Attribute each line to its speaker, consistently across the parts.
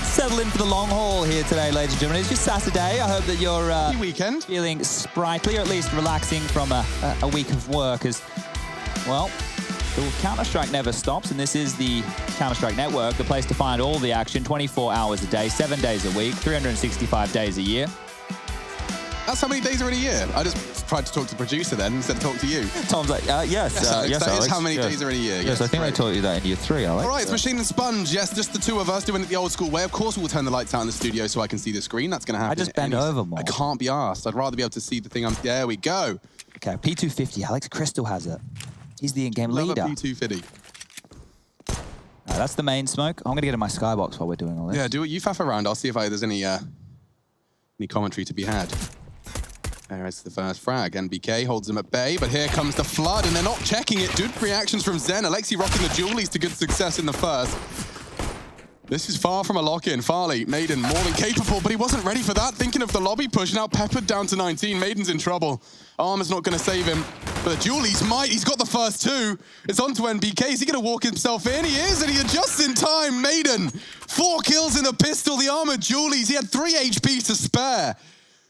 Speaker 1: settle in for the long haul here today, ladies and gentlemen. It's just Saturday. I hope that you're
Speaker 2: weekend
Speaker 1: feeling sprightly, or at least relaxing from a week of work. As well, the Counter-Strike never stops, and this is the Counter-Strike Network, the place to find all the action 24 hours a day, 7 days a week, 365 days a year.
Speaker 2: That's how many days are in a year? I just tried to talk to the producer then instead of talk to you.
Speaker 1: Tom's like, yes,
Speaker 2: yes,
Speaker 1: Alex.
Speaker 2: Is how many days are in a year.
Speaker 1: Yes, I think
Speaker 2: great.
Speaker 1: I taught you that in year 3, Alex.
Speaker 2: All right, it's Machine and Sponge. Yes, just the two of us doing it the old school way. Of course, we'll turn the lights out in the studio so I can see the screen. That's going to happen.
Speaker 1: I just bend over more.
Speaker 2: I can't be asked. I'd rather be able to see the thing on... There we go.
Speaker 1: Okay, P250. Alex Crystal has it. He's the in-game leader.
Speaker 2: P250.
Speaker 1: That's the main smoke. I'm going to get in my skybox while we're doing all this.
Speaker 2: Yeah, do it. You faff around. I'll see if there's any commentary to be had. There's the first frag. NBK holds him at bay, but here comes the flood, and they're not checking it. Good reactions from Zen. Alexi rocking the Julies to good success in the first. This is far from a lock-in. Farley, Maiden, more than capable, but he wasn't ready for that. Thinking of the lobby push, now peppered down to 19. Maiden's in trouble. Armor's not going to save him, but the Julies might. He's got the first two. It's on to NBK. Is he going to walk himself in? He is, and he adjusts in time. Maiden, 4 kills in the pistol. The armored Julies, he had 3 HP to spare.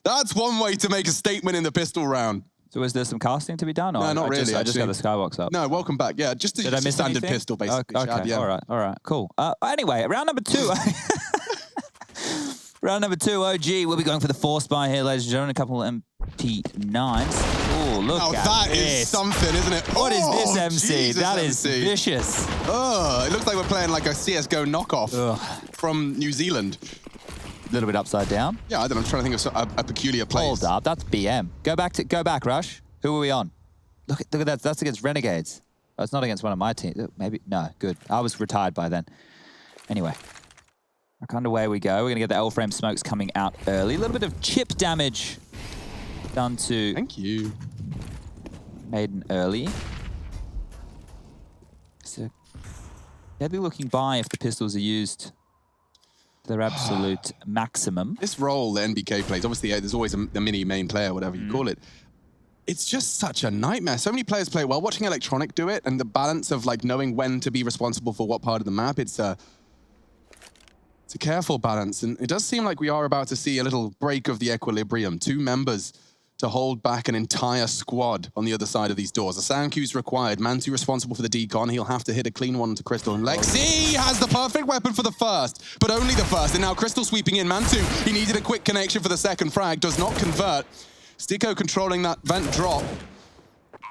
Speaker 2: That's one way to make a statement in the pistol round.
Speaker 1: So is there some casting to be done? Or
Speaker 2: No, not really.
Speaker 1: I just got the skybox up.
Speaker 2: No, welcome back. Yeah, just a standard pistol, basically.
Speaker 1: Okay,
Speaker 2: Chad, yeah.
Speaker 1: all right, cool. Anyway, round number 2. Round number 2, OG. We'll be going for the force buy here, ladies and gentlemen. A couple of MP9s. Oh, look at this.
Speaker 2: That is something, isn't it?
Speaker 1: What is this, MC?
Speaker 2: Jesus,
Speaker 1: that is
Speaker 2: MC.
Speaker 1: vicious.
Speaker 2: Oh, it looks like we're playing like a CSGO knockoff from New Zealand.
Speaker 1: A little bit upside down.
Speaker 2: Yeah, I don't know. I'm trying to think of a peculiar place.
Speaker 1: Hold up, that's BM. Go back, Rush. Who are we on? Look at that. That's against Renegades. Oh, it's not against one of my teams. Maybe no. Good. I was retired by then. Anyway, back underway we go. We're gonna get the L-frame smokes coming out early. A little bit of chip damage done to.
Speaker 2: Thank you.
Speaker 1: Maiden early. So deadly looking by if the pistols are used. Their absolute maximum.
Speaker 2: This role the NBK plays, obviously there's always the mini main player, whatever you call it. It's just such a nightmare. So many players play well. Watching Electronic do it and the balance of like knowing when to be responsible for what part of the map, it's a careful balance. And it does seem like we are about to see a little break of the equilibrium. 2 members to hold back an entire squad on the other side of these doors. A sound cue's required. Mantu responsible for the decon. He'll have to hit a clean one to Crystal. And Lexi has the perfect weapon for the first, but only the first. And now Crystal sweeping in. Mantu, he needed a quick connection for the second frag. Does not convert. Sticko controlling that vent drop.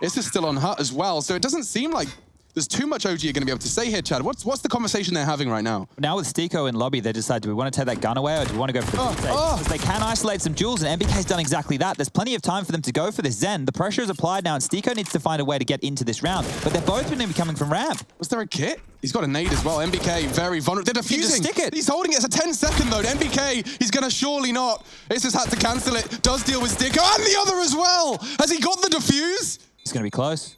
Speaker 2: This is still on Hut as well. So it doesn't seem like there's too much OG you're going to be able to say here, Chad. What's the conversation they're having right now?
Speaker 1: Now with Sticko in lobby, they decide, do we want to take that gun away or do we want to go for the because they can isolate some jewels, and NBK's done exactly that. There's plenty of time for them to go for this Zen. The pressure is applied now, and Sticko needs to find a way to get into this round. But they're both going to be coming from ramp.
Speaker 2: Was there a kit? He's got a nade as well. NBK very vulnerable. They're defusing.
Speaker 1: Stick it.
Speaker 2: He's holding it. It's a 10-second though. NBK, he's going to surely not. It's just had to cancel it. Does deal with Sticko and the other as well. Has he got the defuse?
Speaker 1: It's going to be close.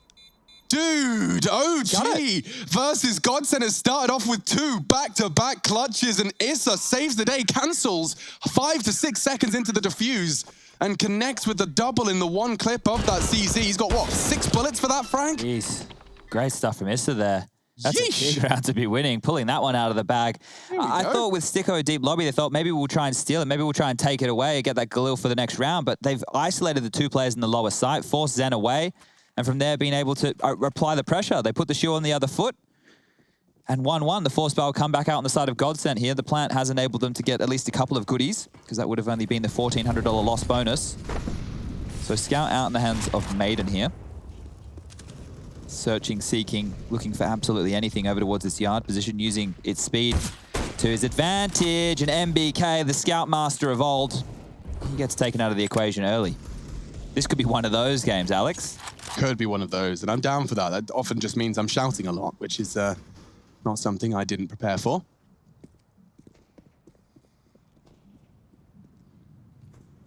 Speaker 2: Dude, OG versus Godsent has started off with 2 back-to-back clutches, and Issa saves the day, cancels 5 to 6 seconds into the defuse, and connects with the double in the one clip of that CZ. He's got, what, 6 bullets for that, Frank?
Speaker 1: Jeez, great stuff from Issa there. That's a big round to be winning, pulling that one out of the bag. I thought with Sticko deep lobby, they thought maybe we'll try and steal it, maybe we'll try and take it away and get that Galil for the next round, but they've isolated the 2 players in the lower site, forced Zen away, and from there being able to apply the pressure. They put the shoe on the other foot, and 1-1. The force bar will come back out on the side of Godsent here. The plant has enabled them to get at least a couple of goodies, because that would have only been the $1,400 loss bonus. So Scout out in the hands of Maiden here. Searching, seeking, looking for absolutely anything over towards this yard position, using its speed to his advantage. And MBK, the Scout Master of old, he gets taken out of the equation early. This could be one of those games, Alex.
Speaker 2: Could be one of those, and I'm down for that. That often just means I'm shouting a lot, which is not something I didn't prepare for.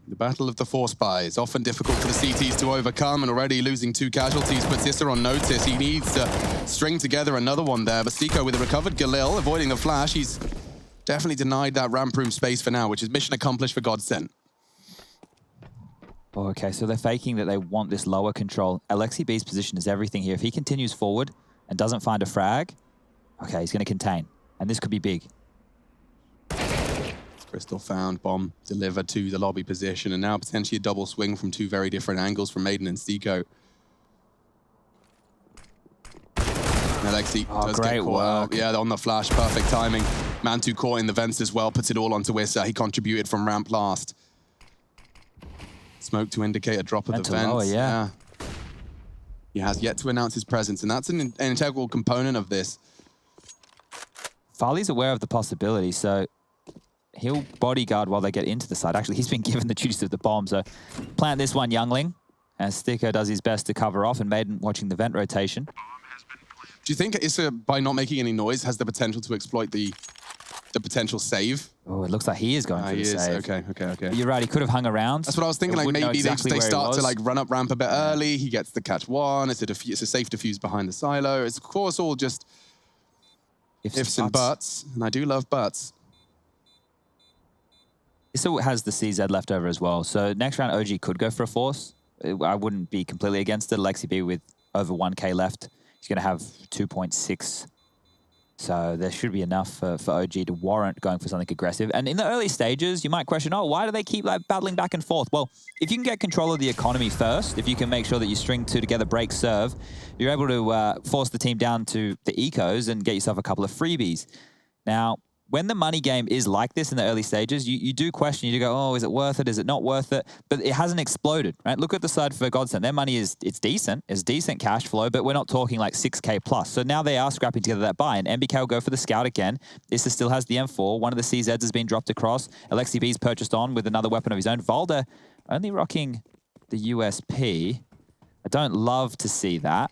Speaker 2: The battle of the force buy is often difficult for the CTs to overcome, and already losing 2 casualties puts Issa on notice. He needs to string together another one there. But Sticko with a recovered Galil, avoiding the flash. He's definitely denied that ramp room space for now, which is mission accomplished for Godsent.
Speaker 1: Oh, okay, so they're faking that they want this lower control. Alexi B's position is everything here. If he continues forward and doesn't find a frag, okay, he's going to contain. And this could be big.
Speaker 2: Crystal found, bomb delivered to the lobby position, and now potentially a double swing from two very different angles from Maiden and Stico. Alexi does get caught out. Yeah, on the flash, perfect timing. Mantu caught in the vents as well, puts it all onto Wissa. He contributed from ramp last. Smoke to indicate a drop of the vents.
Speaker 1: Lower, yeah.
Speaker 2: He has yet to announce his presence, and that's an integral component of this.
Speaker 1: Farley's aware of the possibility, so he'll bodyguard while they get into the site. Actually, he's been given the duties of the bomb, so plant this one, youngling, as Stico does his best to cover off, and Maiden watching the vent rotation.
Speaker 2: Do you think Issa, by not making any noise, has the potential to exploit the potential save?
Speaker 1: Oh, it looks like he is going for the save.
Speaker 2: Okay.
Speaker 1: But you're right, he could have hung around.
Speaker 2: That's what I was thinking, like maybe
Speaker 1: exactly
Speaker 2: they start to like run up ramp a bit early, he gets the catch one, it's a safe defuse behind the silo. It's of course all just ifs and buts, and I do love buts.
Speaker 1: Issa has the CZ left over as well, so next round OG could go for a force. I wouldn't be completely against it. Alexi B with over 1k left. He's going to have 2.6. So there should be enough for OG to warrant going for something aggressive. And in the early stages, you might question, oh, why do they keep like battling back and forth? Well, if you can get control of the economy first, if you can make sure that you string two together, break, serve, you're able to force the team down to the ecos and get yourself a couple of freebies. Now, when the money game is like this in the early stages, you do question, you do go, oh, is it worth it? Is it not worth it? But it hasn't exploded, right? Look at the side for Godsent. Their money it's decent cash flow, but we're not talking like 6k plus. So now they are scrapping together that buy, and MBK will go for the scout again. Issa still has the M4. One of the CZs has been dropped across. Alexi B's purchased on with another weapon of his own. Valda only rocking the USP. I don't love to see that.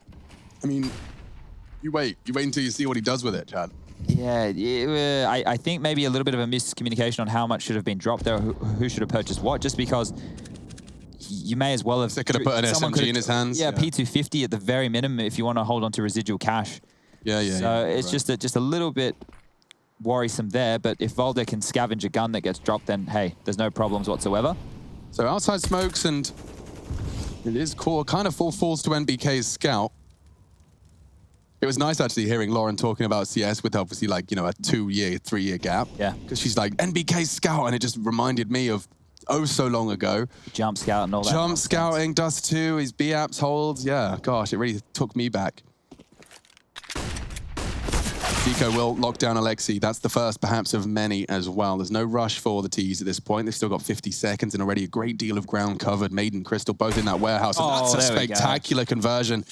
Speaker 2: I mean, you wait until you see what he does with it, Chad.
Speaker 1: Yeah, I think maybe a little bit of a miscommunication on how much should have been dropped there, who should have purchased what, just because you may as well have...
Speaker 2: They could have put an SMG in his hands.
Speaker 1: Yeah, P250 at the very minimum if you want to hold on to residual cash.
Speaker 2: Yeah.
Speaker 1: So it's right. just a little bit worrisome there, but if Valda can scavenge a gun that gets dropped, then hey, there's no problems whatsoever.
Speaker 2: So outside smokes, and it is core, kind of falls to NBK's scout. It was nice actually hearing Lauren talking about CS with obviously like, you know, a 2-year, 3-year gap.
Speaker 1: Yeah.
Speaker 2: Because she's like, NBK scout, and it just reminded me of so long ago.
Speaker 1: Jump scout and all that.
Speaker 2: Jump scouting, Dust 2, his B-apps holds. Yeah, gosh, it really took me back. Zico will lock down Alexi. That's the first perhaps of many as well. There's no rush for the T's at this point. They've still got 50 seconds and already a great deal of ground covered. Maiden, Crystal, both in that warehouse. And that's a spectacular conversion.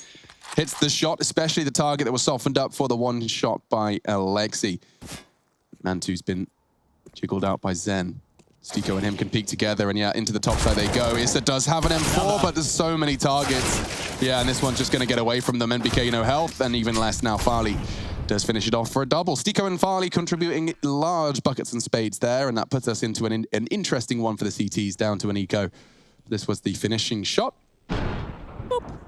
Speaker 2: Hits the shot, especially the target that was softened up for the one shot by Alexi. Mantu's been jiggled out by Zen. Stico and him can peek together, and yeah, into the top side they go. Issa does have an M4, but there's so many targets. Yeah, and this one's just going to get away from them. NBK, no health, and even less now. Farley does finish it off for a double. Stico and Farley contributing large buckets and spades there, and that puts us into an interesting one for the CTs, down to an eco. This was the finishing shot.
Speaker 1: Boop.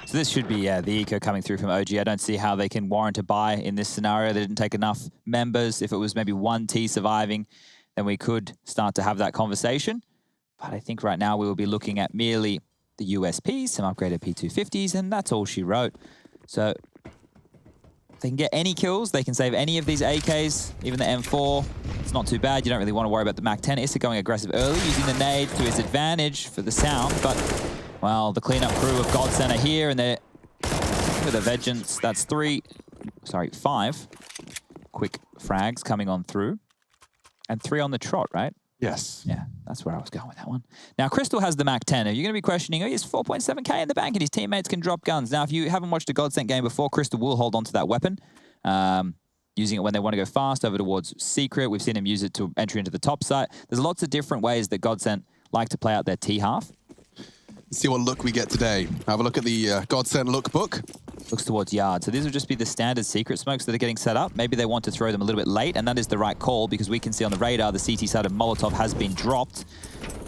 Speaker 1: So this should be the eco coming through from OG. I don't see how they can warrant a buy in this scenario. They didn't take enough members. If it was maybe one T surviving, then we could start to have that conversation. But I think right now we will be looking at merely the USPs, some upgraded P250s, and that's all she wrote. So if they can get any kills, they can save any of these AKs, even the M4. It's not too bad. You don't really want to worry about the MAC-10. Issa going aggressive early, using the nade to his advantage for the sound, but well, the cleanup crew of Godsent are here, and they're with a vengeance. That's 5 quick frags coming on through, and 3 on the trot, right?
Speaker 2: Yes.
Speaker 1: Yeah, that's where I was going with that one. Now, Crystal has the MAC-10. Are you going to be questioning, oh, he has 4.7k in the bank, and his teammates can drop guns. Now, if you haven't watched a Godsent game before, Crystal will hold on to that weapon, using it when they want to go fast over towards Secret. We've seen him use it to entry into the top site. There's lots of different ways that Godsent like to play out their T-half.
Speaker 2: Let's see what look we get today. Have a look at the Godsent lookbook.
Speaker 1: Looks towards yard. So these will just be the standard secret smokes that are getting set up. Maybe they want to throw them a little bit late, and that is the right call because we can see on the radar the CT side of Molotov has been dropped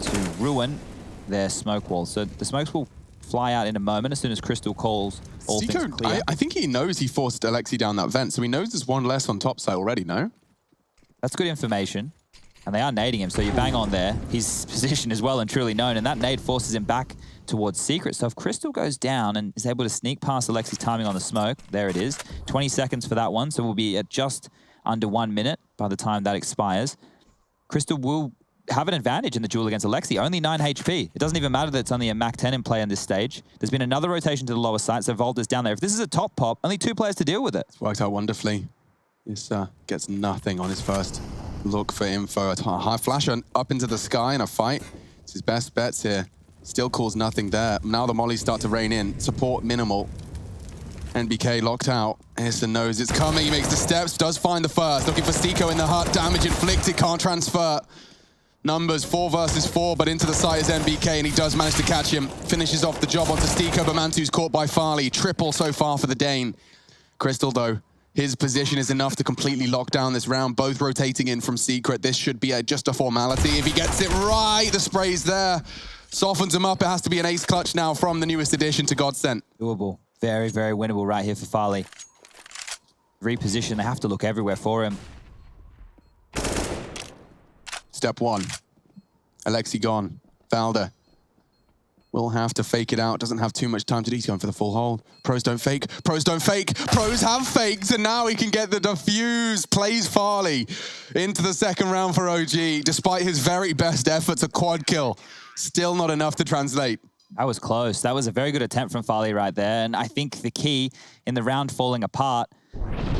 Speaker 1: to ruin their smoke wall. So the smokes will fly out in a moment as soon as Crystal calls all things clear.
Speaker 2: I think he knows he forced Alexi down that vent, so he knows there's one less on top side already, no?
Speaker 1: That's good information. And they are nading him, so you bang on there. His position is well and truly known, and that nade forces him back towards Secret. So if Crystal goes down and is able to sneak past Alexi's timing on the smoke, there it is. 20 seconds for that one, so we'll be at just under 1 minute by the time that expires. Crystal will have an advantage in the duel against Alexi. Only 9 HP. It doesn't even matter that it's only a Mac 10 in play on this stage. There's been another rotation to the lower side, so Volta's down there. If this is a top pop, only 2 players to deal with it.
Speaker 2: It's worked out wonderfully. This gets nothing on his first look for info. A high flasher up into the sky in a fight. It's his best bets here. Still calls nothing there. Now the mollies start to rain in. Support minimal. NBK locked out. Essen knows it's coming. He makes the steps, does find the first. Looking for Stiko in the hut. Damage inflicted, can't transfer. Numbers 4 versus 4, but into the site is NBK, and he does manage to catch him. Finishes off the job onto Stiko, but Mantu's caught by Farley. Triple so far for the Dane. Crystal, though, his position is enough to completely lock down this round. Both rotating in from Secret. This should be just a formality. If he gets it right, the spray's there. Softens him up. It has to be an ace clutch now from the newest addition to Godsent.
Speaker 1: Doable. Very, very winnable right here for Farley. Reposition, they have to look everywhere for him.
Speaker 2: Step 1. Alexi gone. Valda will have to fake it out. Doesn't have too much time to do. He's going for the full hold. Pros don't fake. Pros don't fake. Pros have faked, and now he can get the defuse. Plays Farley into the second round for OG. Despite his very best efforts, a quad kill. Still not enough to translate.
Speaker 1: That was close. That was a very good attempt from Farley right there. And I think the key in the round falling apart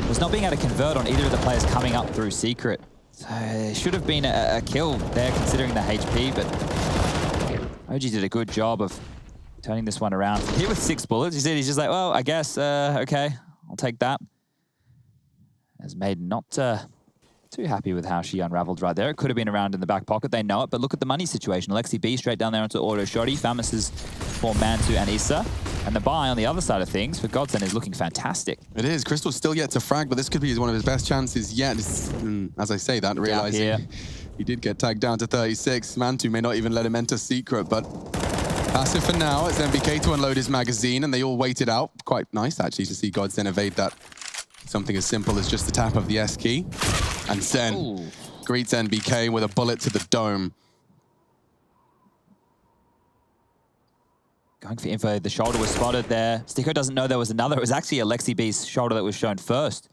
Speaker 1: was not being able to convert on either of the players coming up through Secret. So it should have been a kill there considering the HP, but OG did a good job of turning this one around. Hit with 6 bullets. He said he's just like, well, I guess, okay, I'll take that. As Maiden not too happy with how she unraveled right there. It could have been around in the back pocket. They know it, but look at the money situation. Alexi B straight down there onto auto shotty. Famas is for Mantu and Issa. And the buy on the other side of things for Godsent is looking fantastic.
Speaker 2: It is. Crystal's still yet to frag, but this could be one of his best chances yet. As I say that, realizing he did get tagged down to 36. Mantu may not even let him enter Secret, but passive for now. It's MBK to unload his magazine, and they all wait it out. Quite nice, actually, to see Godsent evade that. Something as simple as just the tap of the S key. And Zen greets NBK with a bullet to the dome.
Speaker 1: Going for info, the shoulder was spotted there. Stiko doesn't know there was another. It was actually Alexi B's shoulder that was shown first.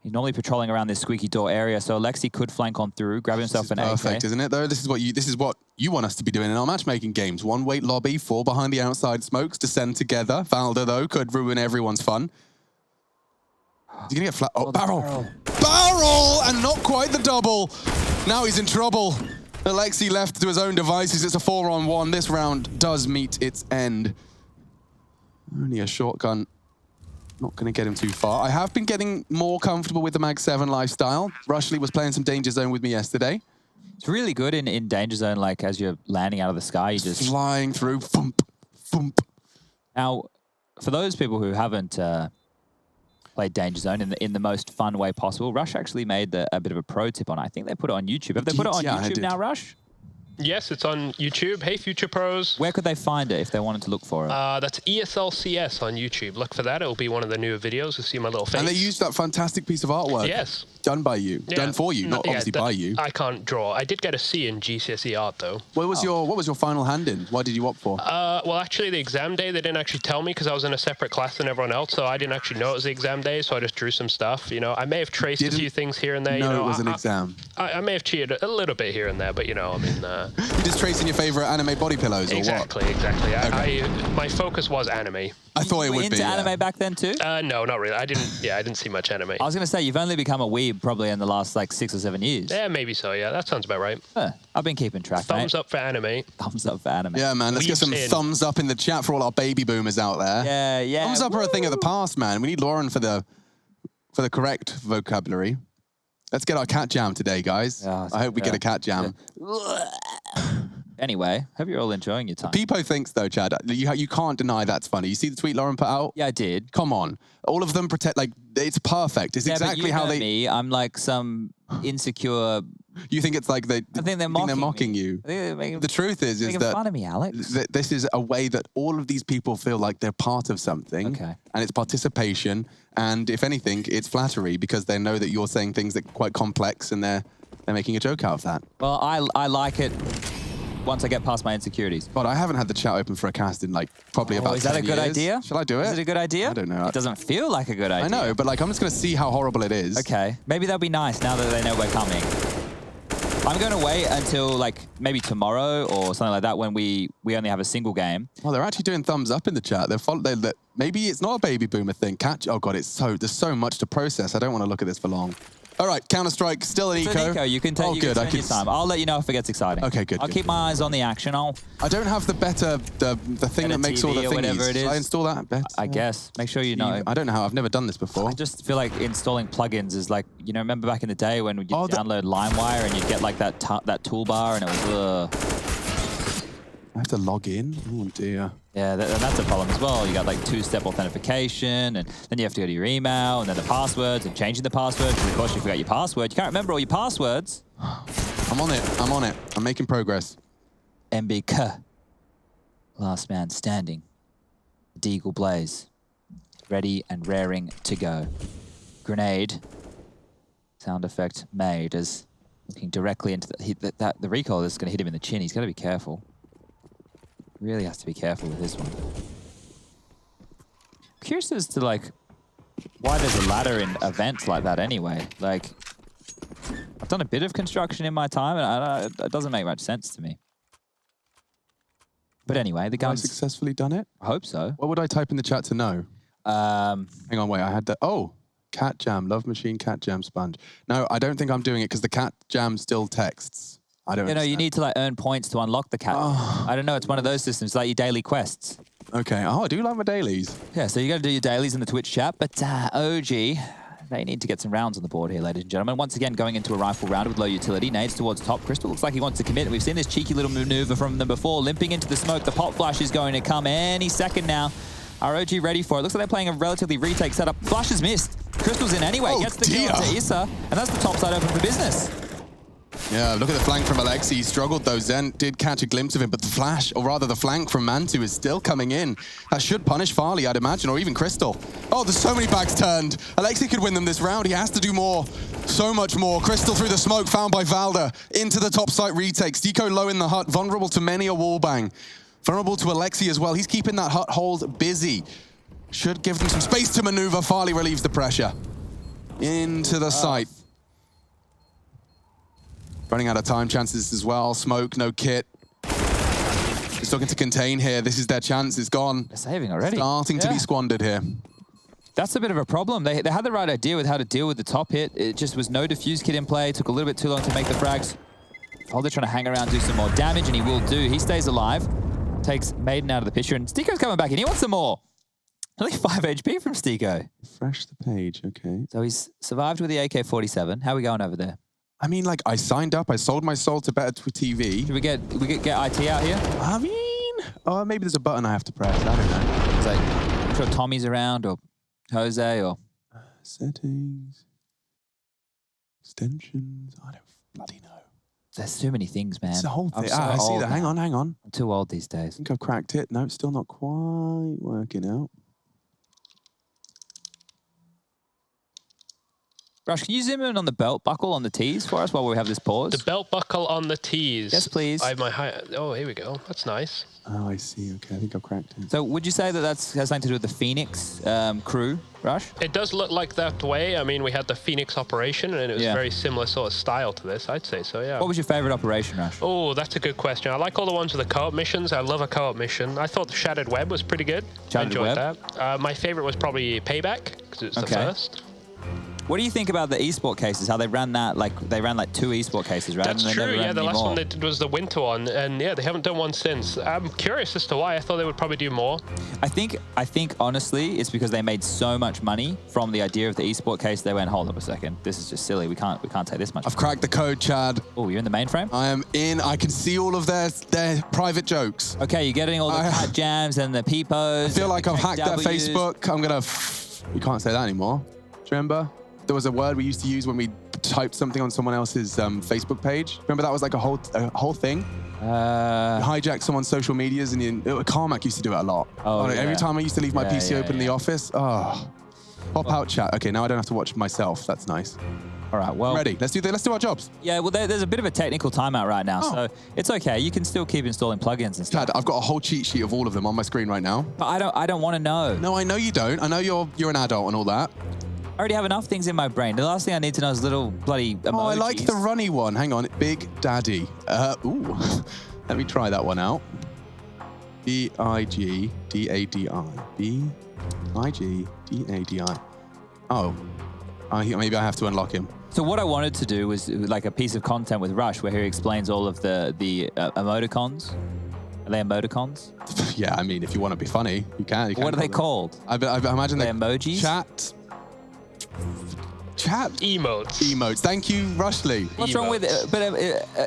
Speaker 1: He's normally patrolling around this squeaky door area, so Alexi could flank on through, grab himself an AK.
Speaker 2: Perfect, isn't it, though? This is what you want us to be doing in our matchmaking games. 1-weight lobby, 4 behind the outside smokes, descend together. Valda, though, could ruin everyone's fun. He's gonna get flat. Oh, barrel! Barrel! And not quite the double. Now he's in trouble. Alexi left to his own devices. It's a 4-on-1. This round does meet its end. Only a shotgun. Not going to get him too far. I have been getting more comfortable with the Mag 7 lifestyle. Rushley was playing some Danger Zone with me yesterday.
Speaker 1: It's really good in Danger Zone, like as you're landing out of the sky, you just...
Speaker 2: flying through, thump, thump.
Speaker 1: Now, for those people who haven't played Danger Zone in the most fun way possible, Rush actually made a bit of a pro tip on it. I think they put it on YouTube. Have they put it on YouTube now, Rush?
Speaker 3: Yes, it's on YouTube. Hey, Future Pros.
Speaker 1: Where could they find it if they wanted to look for it?
Speaker 3: That's ESL CS on YouTube. Look for that. It'll be one of the newer videos. You'll see my little face.
Speaker 2: And they used that fantastic piece of artwork.
Speaker 3: Yes.
Speaker 2: Done by you. Yeah. Done for you, not obviously by you.
Speaker 3: I can't draw. I did get a C in GCSE art, though.
Speaker 2: What was your final hand in? What did you opt for?
Speaker 3: Well, actually, the exam day, they didn't actually tell me because I was in a separate class than everyone else, so I didn't actually know it was the exam day, so I just drew some stuff. You know, I may have traced a few things here and there.
Speaker 2: No,
Speaker 3: you know,
Speaker 2: it was an exam.
Speaker 3: I may have cheated a little bit here and there, but, you know, I mean...
Speaker 2: You just tracing your favorite anime body pillows, or what?
Speaker 3: Exactly. Okay. My focus was anime.
Speaker 2: I thought it would be.
Speaker 1: Into anime back then too?
Speaker 3: No, not really. I didn't see much anime.
Speaker 1: I was going to say, you've only become a weeb probably in the last like 6 or 7 years.
Speaker 3: Yeah, maybe so. Yeah, that sounds about right.
Speaker 1: I've been keeping track.
Speaker 3: Thumbs up for anime.
Speaker 1: Thumbs up for anime.
Speaker 2: Yeah, man. Let's get some thumbs up in the chat for all our baby boomers out there.
Speaker 1: Yeah.
Speaker 2: Thumbs up are a thing of the past, man. We need Lauren for the correct vocabulary. Let's get our cat jam today, guys. I hope we get a cat jam.
Speaker 1: Anyway, hope you're all enjoying your time.
Speaker 2: Peepo thinks, though, Chad, you can't deny that's funny. You see the tweet Lauren put out?
Speaker 1: Yeah, I did.
Speaker 2: Come on. All of them pretend, like, it's perfect. It's exactly how they...
Speaker 1: me. I'm like some insecure...
Speaker 2: You think it's like
Speaker 1: I think they're mocking
Speaker 2: you. The truth is that...
Speaker 1: fun of me, Alex.
Speaker 2: This is a way that all of these people feel like they're part of something.
Speaker 1: Okay.
Speaker 2: And it's participation. And if anything, it's flattery because they know that you're saying things that are quite complex and they're making a joke out of that.
Speaker 1: Well, I like it once I get past my insecurities.
Speaker 2: But I haven't had the chat open for a cast in like probably about 10 years.
Speaker 1: Is that a good idea?
Speaker 2: Shall I do it?
Speaker 1: Is it a good idea?
Speaker 2: I don't know.
Speaker 1: It doesn't feel like a good idea.
Speaker 2: I know, but like I'm just going to see how horrible it is.
Speaker 1: Okay. Maybe that'll be nice now that they know we're coming. I'm going to wait until like maybe tomorrow or something like that when we only have a single game.
Speaker 2: Oh, they're actually doing thumbs up in the chat. Maybe it's not a baby boomer thing. Oh god, there's so much to process. I don't want to look at this for long. All right, Counter-Strike, still an eco.
Speaker 1: Eco, you can take your time. I'll let you know if it gets exciting.
Speaker 2: Okay, good.
Speaker 1: I'll keep my eyes on the action. I
Speaker 2: don't have the thing that makes all the thingies.
Speaker 1: Whatever it is.
Speaker 2: Should I install that better?
Speaker 1: I guess. Make sure you know.
Speaker 2: I don't know how. I've never done this before.
Speaker 1: I just feel like installing plugins is like, you know, remember back in the day when you'd download LimeWire and you'd get like that toolbar and it was
Speaker 2: I have to log in? Oh dear.
Speaker 1: Yeah, that's a problem as well. You got like two-step authentication, and then you have to go to your email, and then the passwords, and changing the password. Because of course you forgot your password. You can't remember all your passwords.
Speaker 2: I'm on it. I'm making progress.
Speaker 1: MBK. Last man standing. Deagle Blaze. Ready and raring to go. Grenade. Sound effect made as looking directly into the recoil is going to hit him in the chin. He's got to be careful. Really has to be careful with this one. Curious as to like why there's a ladder in events like that anyway. Like, I've done a bit of construction in my time, and it doesn't make much sense to me. But anyway, the gun's...
Speaker 2: Have I successfully done it?
Speaker 1: I hope so.
Speaker 2: What would I type in the chat to know? Hang on, wait, I had that. Oh, cat jam, love machine, cat jam, sponge. No, I don't think I'm doing it because the cat jam still texts. I don't know,
Speaker 1: you need to like earn points to unlock the cat. Oh. I don't know, it's one of those systems, like your daily quests.
Speaker 2: Okay, oh, I do like my dailies.
Speaker 1: Yeah, so you got to do your dailies in the Twitch chat, but OG, they need to get some rounds on the board here, ladies and gentlemen. Once again, going into a rifle round with low utility. Nades towards top. Crystal looks like he wants to commit. We've seen this cheeky little maneuver from them before. Limping into the smoke. The pop flash is going to come any second now. ROG ready for it. Looks like they're playing a relatively retake setup. Flash is missed. Crystal's in anyway.
Speaker 2: Oh,
Speaker 1: gets the kill to Issa. And that's the top side open for business.
Speaker 2: Yeah, look at the flank from Alexi. He struggled though. Zen did catch a glimpse of him, but the flash, or rather the flank from Mantu is still coming in. That should punish Farley, I'd imagine, or even Crystal. Oh, there's so many bags turned. Alexi could win them this round. He has to do more. So much more. Crystal through the smoke, found by Valda. Into the top site retake. Stico low in the hut, vulnerable to many a wallbang. Vulnerable to Alexi as well. He's keeping that hut hold busy. Should give them some space to maneuver. Farley relieves the pressure. Into the site. Running out of time chances as well. Smoke, no kit. Just looking to contain here. This is their chance. It's gone.
Speaker 1: They're saving already.
Speaker 2: Starting to be squandered here.
Speaker 1: That's a bit of a problem. They had the right idea with how to deal with the top hit. It just was no defuse kit in play. Took a little bit too long to make the frags. Holder trying to hang around, do some more damage, and he will do. He stays alive. Takes Maiden out of the picture, and Stico's coming back in. He wants some more. Only 5 HP from Stico.
Speaker 2: Refresh the page, okay.
Speaker 1: So he's survived with the AK-47. How are we going over there?
Speaker 2: I mean, like, I signed up. I sold my soul to better TV.
Speaker 1: Should we get IT out here?
Speaker 2: I mean, maybe there's a button I have to press. I don't know.
Speaker 1: It's like, I'm sure Tommy's around, or Jose, or...
Speaker 2: Settings. Extensions. I don't bloody know.
Speaker 1: There's too many things, man.
Speaker 2: It's the whole thing. I see that. Hang on.
Speaker 1: I'm too old these days.
Speaker 2: I think I've cracked it. No, it's still not quite working out.
Speaker 1: Rush, can you zoom in on the belt buckle on the T's for us while we have this pause?
Speaker 3: The belt buckle on the T's.
Speaker 1: Yes, please.
Speaker 3: I have my oh, here we go. That's nice.
Speaker 2: Oh, I see. Okay, I think I've cracked it.
Speaker 1: So would you say that has something to do with the Phoenix crew, Rush?
Speaker 3: It does look like that way. I mean, we had the Phoenix operation, and it was very similar sort of style to this. I'd say so, yeah.
Speaker 1: What was your favorite operation, Rush?
Speaker 3: Oh, that's a good question. I like all the ones with the co-op missions. I love a co-op mission. I thought the Shattered Web was pretty good. I enjoyed that. My favorite was probably Payback, because it's the first.
Speaker 1: What do you think about the esport cases? How they ran that, like they ran like 2 esport cases, right?
Speaker 3: That's true. Yeah, the last one they did was the winter one, and yeah, they haven't done one since. I'm curious as to why. I thought they would probably do more.
Speaker 1: I think honestly, it's because they made so much money from the idea of the esport case. They went, hold up a second, this is just silly. We can't take this much.
Speaker 2: I've cracked the code, Chad.
Speaker 1: Oh, you're in the mainframe?
Speaker 2: I am in. I can see all of their private jokes.
Speaker 1: Okay, you're getting all the cat jams and the peepos.
Speaker 2: I feel like I've hacked their Facebook. I'm gonna. You can't say that anymore. Do you remember? There was a word we used to use when we typed something on someone else's Facebook page. Remember that was like a whole thing? Hijack someone's social medias, and Carmack used to do it a lot. Every time I used to leave my PC open in the office, pop out chat. Okay, now I don't have to watch myself. That's nice.
Speaker 1: All right, well,
Speaker 2: ready. Let's do our jobs.
Speaker 1: Yeah, well, there's a bit of a technical timeout right now, so it's okay. You can still keep installing plugins and stuff.
Speaker 2: Chad, I've got a whole cheat sheet of all of them on my screen right now.
Speaker 1: But I don't want to know.
Speaker 2: No, I know you don't. I know you're an adult and all that.
Speaker 1: I already have enough things in my brain. The last thing I need to know is little bloody emojis.
Speaker 2: Oh, I like the runny one. Hang on. Big Daddy. Ooh. Let me try that one out. B-I-G-D-A-D-I. B-I-G-D-A-D-I. Oh. Maybe I have to unlock him.
Speaker 1: So what I wanted to do was like a piece of content with Rush where he explains all of the emoticons. Are they emoticons?
Speaker 2: Yeah, I mean, if you want to be funny, you can.
Speaker 1: What are they called?
Speaker 2: I imagine they're
Speaker 1: emojis?
Speaker 2: Chat. Emotes. Thank you, Rushley.
Speaker 1: What's wrong with it? But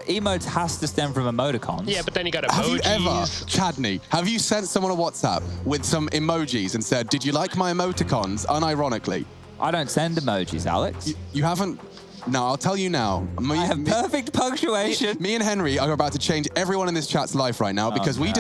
Speaker 1: emotes has to stem from emoticons.
Speaker 3: Yeah, but then you got emojis.
Speaker 2: Have you ever, Chadney, have you sent someone a WhatsApp with some emojis and said, did you like my emoticons, unironically?
Speaker 1: I don't send emojis, Alex.
Speaker 2: You haven't? No, I'll tell you now.
Speaker 1: I have perfect punctuation.
Speaker 2: Me and Henry are about to change everyone in this chat's life right now because we've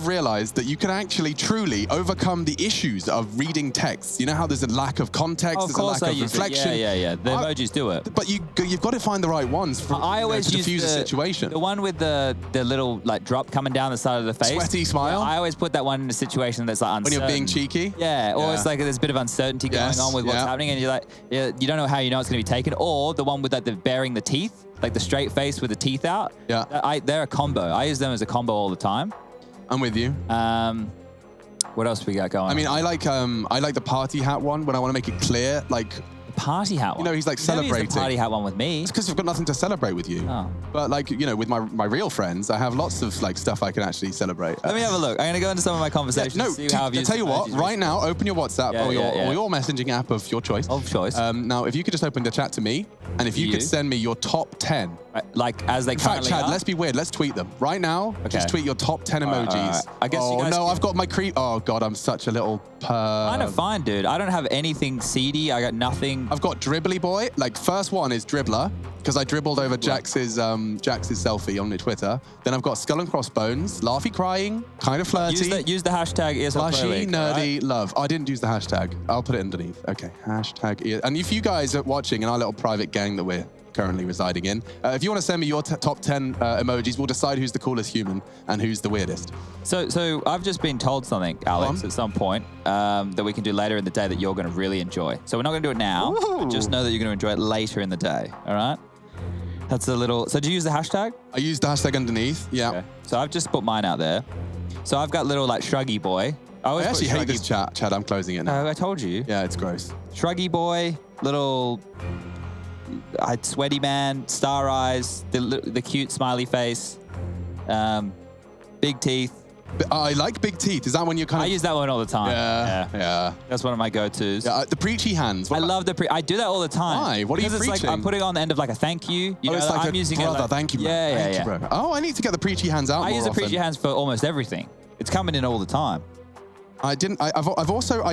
Speaker 2: realized that you can actually truly overcome the issues of reading texts. You know how there's a lack of context, there's a lack of reflection.
Speaker 1: Yeah. The emojis do it.
Speaker 2: But you've got to find the right ones to diffuse the situation.
Speaker 1: The one with the little like drop coming down the side of the face.
Speaker 2: Sweaty smile.
Speaker 1: Yeah, I always put that one in a situation that's like uncertain.
Speaker 2: When you're being cheeky.
Speaker 1: Yeah, or it's like there's a bit of uncertainty going on with what's happening, and you're like, you don't know how you know it's going to be taken, or the one with like the bearing the teeth, like the straight face with the teeth out.
Speaker 2: Yeah.
Speaker 1: They're a combo. I use them as a combo all the time.
Speaker 2: I'm with you.
Speaker 1: What else we got going?
Speaker 2: I mean, I like the party hat one when I want to make it clear, like.
Speaker 1: Party hat one.
Speaker 2: You know, he's like celebrating.
Speaker 1: The party hat one with me.
Speaker 2: It's because I've got nothing to celebrate with you.
Speaker 1: Oh.
Speaker 2: But like, you know, with my real friends, I have lots of like stuff I can actually celebrate.
Speaker 1: Let me have a look. I'm going to go into some of my conversations.
Speaker 2: Tell you what, right now, open your WhatsApp or your messaging app of your choice. Now, if you could just open the chat to me, and if you could send me your top 10.
Speaker 1: Like as they currently
Speaker 2: are? Chad, let's be weird. Let's tweet them. Right now, just tweet your top 10 emojis.
Speaker 1: I guess you guys
Speaker 2: I've got my creep. Oh, God, I'm such a little
Speaker 1: kind of fine, dude. I don't have anything seedy. I got nothing.
Speaker 2: I've got Dribbly Boy. Like, first one is Dribbler, because I dribbled over Jax's selfie on Twitter. Then I've got Skull and Crossbones, Laughy Crying, kind of flirty.
Speaker 1: Use the hashtag ESL Pro League.
Speaker 2: Nerdy love. I didn't use the hashtag. I'll put it underneath. Okay, hashtag. And if you guys are watching in our little private gang that we're currently residing in, if you want to send me your top 10 emojis, we'll decide who's the coolest human and who's the weirdest.
Speaker 1: So I've just been told something, Alex, at some point that we can do later in the day that you're going to really enjoy. So we're not going to do it now, but just know that you're going to enjoy it later in the day. All right? That's a little. So do you use the hashtag?
Speaker 2: I used the hashtag underneath. Yeah. Okay.
Speaker 1: So I've just put mine out there. So I've got little like Shruggy Boy.
Speaker 2: I actually hate this chat. Chad, I'm closing it now.
Speaker 1: I told you.
Speaker 2: Yeah, it's gross.
Speaker 1: Shruggy Boy, little sweaty man, star eyes, the cute smiley face, big teeth.
Speaker 2: I like big teeth. Is that when you're kind of...
Speaker 1: I use that one all the time.
Speaker 2: Yeah.
Speaker 1: That's one of my go-tos.
Speaker 2: Yeah, the preachy hands.
Speaker 1: I love I do that all the time.
Speaker 2: Why? What are you preaching?
Speaker 1: It's like I'm putting on the end of like a thank you. You know,
Speaker 2: it's like
Speaker 1: I'm using
Speaker 2: brother,
Speaker 1: it like,
Speaker 2: thank you, bro. Thank you, bro. Oh, I need to get the preachy hands out more
Speaker 1: I use the preachy
Speaker 2: often.
Speaker 1: hands for almost everything. It's coming in all the time.
Speaker 2: I've also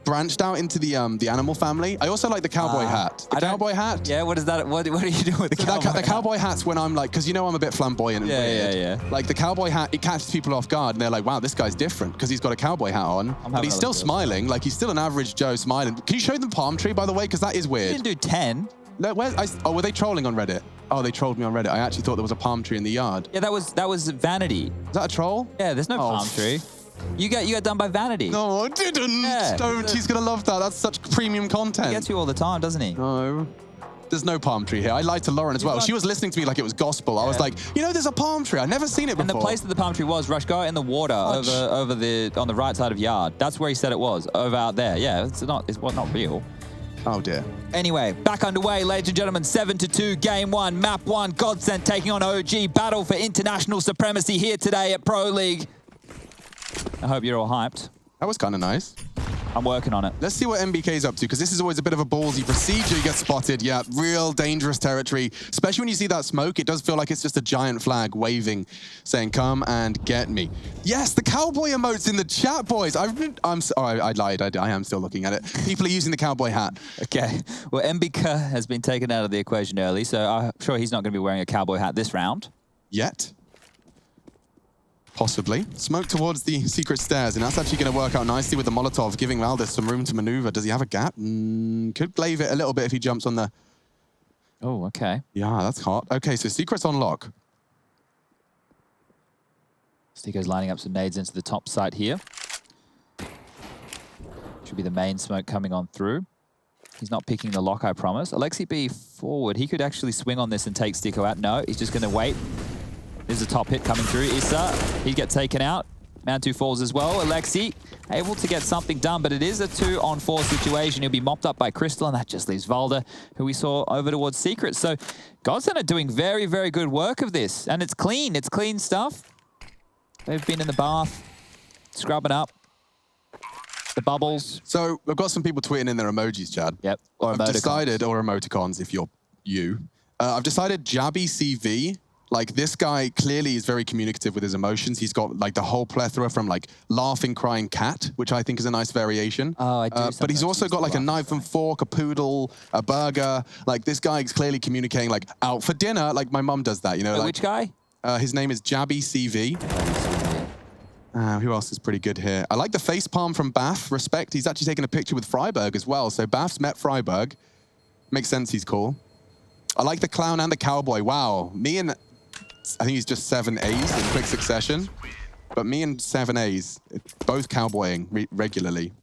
Speaker 2: branched out into the animal family. I also like the cowboy hat. The cowboy hat.
Speaker 1: Yeah, what is that? What are you doing with the cowboy hat?
Speaker 2: The cowboy hat's when I'm like, because you know I'm a bit flamboyant and weird.
Speaker 1: Yeah.
Speaker 2: Like the cowboy hat, it catches people off guard and they're like, wow, this guy's different because he's got a cowboy hat on. But he's still smiling. Like he's still an average Joe smiling. Can you show them palm tree, by the way? Because that is weird.
Speaker 1: You didn't do 10.
Speaker 2: No, were they trolling on Reddit? Oh, they trolled me on Reddit. I actually thought there was a palm tree in the yard.
Speaker 1: Yeah, that was vanity.
Speaker 2: Is that a troll?
Speaker 1: Yeah, there's no palm tree. You got done by vanity.
Speaker 2: No, I didn't.
Speaker 1: Yeah.
Speaker 2: Don't. He's going to love that. That's such premium content.
Speaker 1: He gets you all the time, doesn't he?
Speaker 2: No. There's no palm tree here. I lied to Lauren as well. She was listening to me like it was gospel. I was like, you know, there's a palm tree. I've never seen it before.
Speaker 1: And the place that the palm tree was, Rush, go out in the water on the right side of yard. That's where he said it was, over out there. Yeah, it's not real.
Speaker 2: Oh, dear.
Speaker 1: Anyway, back underway, ladies and gentlemen. 7-2, game 1, map 1. Godsent taking on OG. Battle for international supremacy here today at Pro League. I hope you're all hyped.
Speaker 2: That was kind of nice.
Speaker 1: I'm working on it.
Speaker 2: Let's see what MBK's up to, because this is always a bit of a ballsy procedure. You get spotted. Yeah, real dangerous territory. Especially when you see that smoke, it does feel like it's just a giant flag waving, saying, come and get me. Yes, the cowboy emotes in the chat, boys. I lied. I am still looking at it. People are using the cowboy hat.
Speaker 1: Okay. Well, MBK has been taken out of the equation early, so I'm sure he's not going to be wearing a cowboy hat this round.
Speaker 2: Yet. Possibly. Smoke towards the secret stairs, and that's actually going to work out nicely with the Molotov, giving Valdez some room to maneuver. Does he have a gap? Could glaive it a little bit if he jumps on the...
Speaker 1: Oh, okay.
Speaker 2: Yeah, that's hot. Okay, so secret's on lock.
Speaker 1: Stico's lining up some nades into the top site here. Should be the main smoke coming on through. He's not picking the lock, I promise. Alexi B forward. He could actually swing on this and take Sticko out. No, he's just going to wait. There's a top hit coming through. Issa, he gets taken out. Mantu falls as well. Alexi able to get something done, but it is a 2-on-4 situation. He'll be mopped up by Crystal, and that just leaves Valda, who we saw over towards Secret. So Godsent are doing very, very good work of this, and it's clean. It's clean stuff. They've been in the bath, scrubbing up the bubbles.
Speaker 2: So we've got some people tweeting in their emojis, Chad.
Speaker 1: Yep. Or
Speaker 2: I've decided, or emoticons if you're you. I've decided Jabby CV. Like, this guy clearly is very communicative with his emotions. He's got, like, the whole plethora from, like, laughing, crying cat, which I think is a nice variation.
Speaker 1: Oh, I do.
Speaker 2: But he's also got, like, a knife and fork, a poodle, a burger. Like, this guy is clearly communicating, like, out for dinner. Like, my mum does that, you know? Like,
Speaker 1: which guy?
Speaker 2: His name is Jabby CV. Who else is pretty good here? I like the face palm from Bath. Respect. He's actually taking a picture with Freiburg as well. So Bath's met Freiburg. Makes sense he's cool. I like the clown and the cowboy. Wow. Me and... I think he's just 7 A's in quick succession. But me and 7 A's, both cowboying regularly.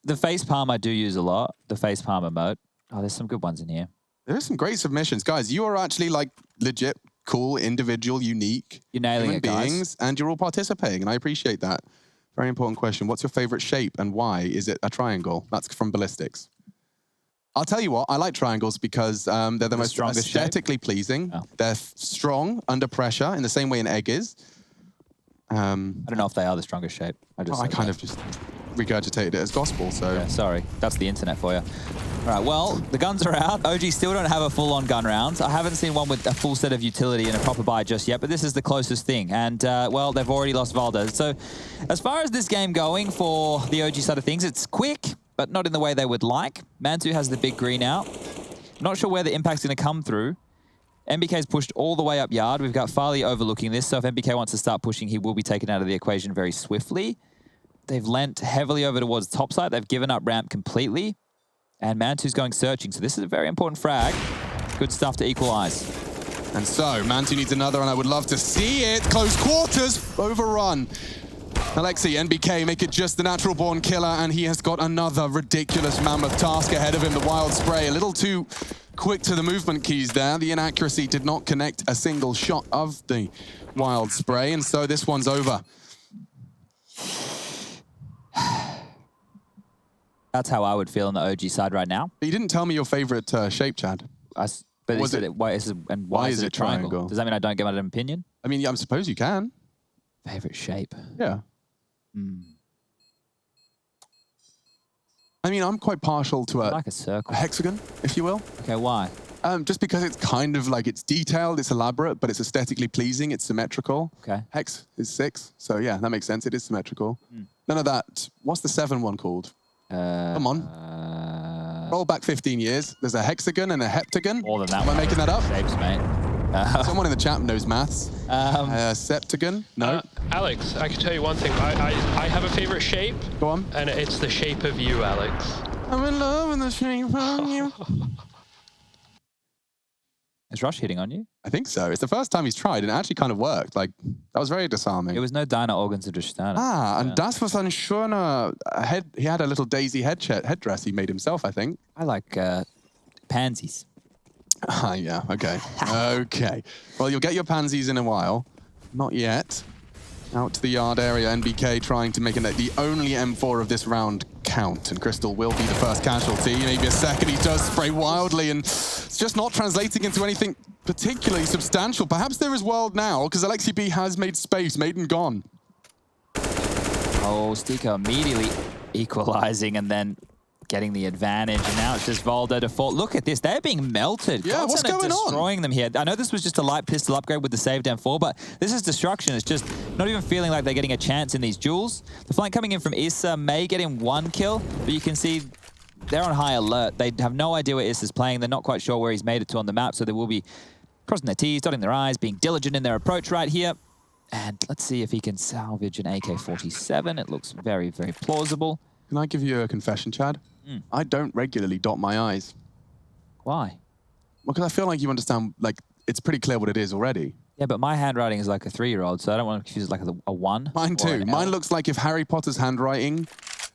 Speaker 1: The face palm I do use a lot. The face palm emote. Oh, there's some good ones in here.
Speaker 2: There's some great submissions. Guys, you are actually like legit, cool, individual, unique
Speaker 1: You're nailing
Speaker 2: human
Speaker 1: it, guys.
Speaker 2: beings, and you're all participating, and I appreciate that. Very important question. What's your favorite shape and why? Is it a triangle? That's from Ballistics. I'll tell you what, I like triangles because they're the most aesthetically pleasing. Oh. They're strong under pressure in the same way an egg is.
Speaker 1: I don't know if they are the strongest shape.
Speaker 2: I kind of just regurgitated it as gospel, so...
Speaker 1: Yeah, sorry, that's the internet for you. All right, well, the guns are out. OG still don't have a full-on gun round. I haven't seen one with a full set of utility and a proper buy just yet, but this is the closest thing. And, well, they've already lost Valda. So as far as this game going for the OG side of things, it's quick, but not in the way they would like. Mantu has the big green out. Not sure where the impact's going to come through. MBK's pushed all the way up yard. We've got Farley overlooking this, so if MBK wants to start pushing, he will be taken out of the equation very swiftly. They've lent heavily over towards top side. They've given up ramp completely. And Mantu's going searching, so this is a very important frag. Good stuff to equalize.
Speaker 2: And so, Mantu needs another, and I would love to see it. Close quarters, overrun. Alexi, NBK, make it just the natural-born killer, and he has got another ridiculous mammoth task ahead of him, the wild spray. A little too quick to the movement keys there. The inaccuracy did not connect a single shot of the wild spray, and so this one's over.
Speaker 1: That's how I would feel on the OG side right now.
Speaker 2: But you didn't tell me your favorite shape, Chad.
Speaker 1: But why is it a triangle? Does that mean I don't give out an opinion?
Speaker 2: I mean, yeah, I suppose you can.
Speaker 1: Favorite shape?
Speaker 2: Yeah. I mean, I'm quite partial to
Speaker 1: like a circle.
Speaker 2: A hexagon, if you will.
Speaker 1: Okay, why?
Speaker 2: Just because it's kind of like, it's detailed, it's elaborate, but it's aesthetically pleasing, it's symmetrical.
Speaker 1: Okay.
Speaker 2: Hex is 6, so yeah, that makes sense, it is symmetrical. None of that, what's the 7 one called? Come on. Roll back 15 years. There's a hexagon and a heptagon.
Speaker 1: More than that.
Speaker 2: Am I making that up?
Speaker 1: Shapes, mate.
Speaker 2: Someone in the chat knows maths. Septagon? No.
Speaker 3: Alex, I can tell you one thing. I have a favorite shape.
Speaker 2: Go on.
Speaker 3: And it's the shape of you, Alex.
Speaker 2: I'm in love with the shape of you.
Speaker 1: Is Rush hitting on you?
Speaker 2: I think so. It's the first time he's tried, and it actually kind of worked. Like, that was very disarming.
Speaker 1: It was no deiner Organs oder Sterne.
Speaker 2: And das was ein schöner head. He had a little daisy headdress he made himself, I think.
Speaker 1: I like pansies.
Speaker 2: Yeah, okay. Okay. Well, you'll get your pansies in a while. Not yet. Out to the yard area, NBK trying to make the only M4 of this round count, and Crystal will be the first casualty. Maybe a second, he does spray wildly, and it's just not translating into anything particularly substantial. Perhaps there is world now, because Alexi B has made space, made and gone.
Speaker 1: Oh, Sticko immediately equalizing and then getting the advantage, and now it's just Valda to fall. Look at this, they're being melted.
Speaker 2: Yeah, what's going on?
Speaker 1: Destroying them here. I know this was just a light pistol upgrade with the saved M4, but this is destruction. It's just not even feeling like they're getting a chance in these duels. The flank coming in from Issa may get him 1 kill, but you can see they're on high alert. They have no idea where Issa's playing. They're not quite sure where he's made it to on the map, so they will be crossing their T's, dotting their I's, being diligent in their approach right here. And let's see if he can salvage an AK-47. It looks very, very plausible.
Speaker 2: Can I give you a confession, Chad? I don't regularly dot my I's.
Speaker 1: Why?
Speaker 2: Well, because I feel like you understand, like, it's pretty clear what it is already.
Speaker 1: Yeah, but my handwriting is like a 3-year-old, so I don't want to confuse it like a 1.
Speaker 2: Mine too. Mine looks like if Harry Potter's handwriting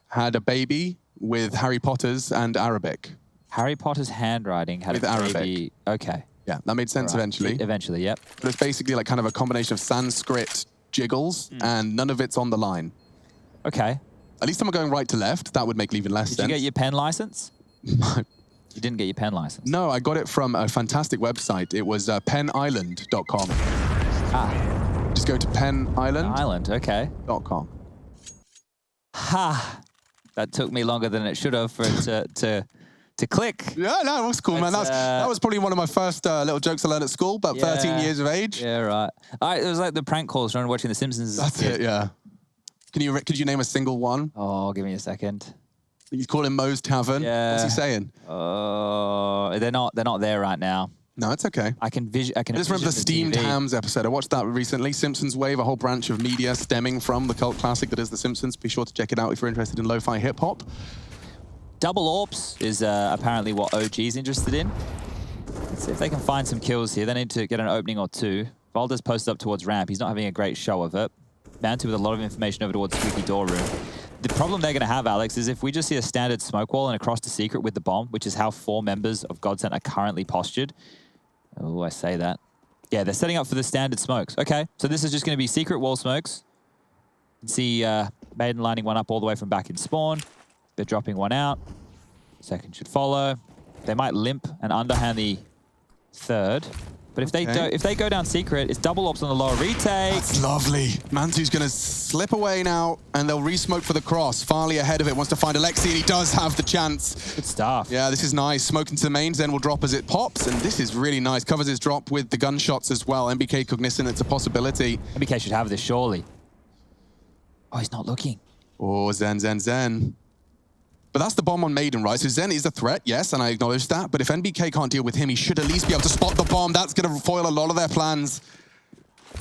Speaker 2: had a baby with Harry Potter's and Arabic.
Speaker 1: Harry Potter's handwriting had
Speaker 2: With
Speaker 1: a
Speaker 2: Arabic.
Speaker 1: baby. Okay.
Speaker 2: Yeah, that made sense eventually.
Speaker 1: Eventually, yep.
Speaker 2: But it's basically like kind of a combination of Sanskrit jiggles, and none of it's on the line.
Speaker 1: Okay.
Speaker 2: At least I'm going right to left. That would make even less sense.
Speaker 1: Did you get your pen license? You didn't get your pen license?
Speaker 2: No, I got it from a fantastic website. It was penisland.com.
Speaker 1: Ah.
Speaker 2: Just go to penisland.com.
Speaker 1: Island, okay. Ha! That took me longer than it should have for it to click.
Speaker 2: Yeah, no, it was cool, man. That was probably one of my first little jokes I learned at school, about 13 years of age.
Speaker 1: Yeah, right. It was like the prank calls when watching The Simpsons.
Speaker 2: That's it, yeah. Could you name a single one?
Speaker 1: Oh, give me a second.
Speaker 2: You call him Moe's Tavern.
Speaker 1: Yeah.
Speaker 2: What's he saying?
Speaker 1: They're not there right now.
Speaker 2: No, it's okay.
Speaker 1: I just
Speaker 2: remember the Steamed Hams episode. I watched that recently. Simpsons Wave, a whole branch of media stemming from the cult classic that is The Simpsons. Be sure to check it out if you're interested in lo-fi hip-hop.
Speaker 1: Double AWPs is apparently what OG's interested in. Let's see if they can find some kills here. They need to get an opening or two. Valdes posted up towards ramp. He's not having a great show of it. Mantu with a lot of information over towards Squeaky Door Room. The problem they're going to have, Alex, is if we just see a standard smoke wall and across the secret with the bomb, which is how 4 members of Godsent are currently postured. Oh, I say that. Yeah, they're setting up for the standard smokes. Okay, so this is just going to be secret wall smokes. You can see Maiden lining one up all the way from back in spawn. They're dropping one out. Second should follow. They might limp and underhand the third. But if they go down secret, it's double ops on the lower retake.
Speaker 2: That's lovely. Mantu's going to slip away now, and they'll re-smoke for the cross. Farley ahead of it, wants to find Alexi, and he does have the chance.
Speaker 1: Good stuff.
Speaker 2: Yeah, this is nice. Smoke into the main, Zen will drop as it pops, and this is really nice. Covers his drop with the gunshots as well. MBK cognizant, it's a possibility.
Speaker 1: MBK should have this, surely. Oh, he's not looking.
Speaker 2: Oh, Zen. But that's the bomb on Maiden, right? So Zen is a threat, yes, and I acknowledge that. But if NBK can't deal with him, he should at least be able to spot the bomb. That's going to foil a lot of their plans.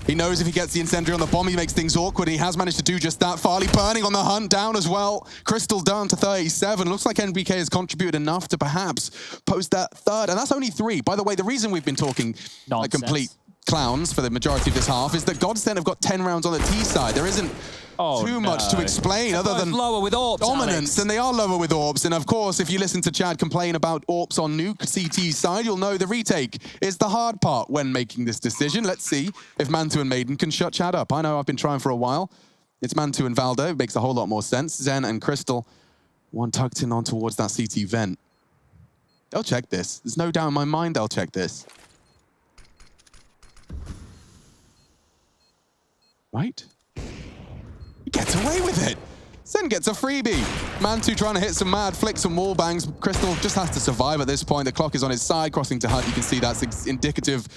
Speaker 2: He knows if he gets the incendiary on the bomb, he makes things awkward. He has managed to do just that. Farley burning on the hunt, down as well. Crystal down to 37. Looks like NBK has contributed enough to perhaps post that third. And that's only 3. By the way, the reason we've been talking like complete clowns for the majority of this half is that Godsent have got 10 rounds on the T side. There isn't too much to explain other than
Speaker 1: lower with AWPs,
Speaker 2: dominance,
Speaker 1: Alex.
Speaker 2: And they are lower with AWPs. And of course, if you listen to Chad complain about AWPs on Nuke CT's side, you'll know the retake is the hard part when making this decision. Let's see if Mantu and Maiden can shut Chad up. I know I've been trying for a while. It's Mantu and Valdo. It makes a whole lot more sense. Zen and Crystal, one tucked in on towards that CT vent. They'll check this. There's no doubt in my mind they'll check this. Right? He gets away with it. Zen gets a freebie. Mantu trying to hit some mad flicks and wall bangs. Crystal just has to survive at this point. The clock is on his side, crossing to Hunt. You can see that's indicative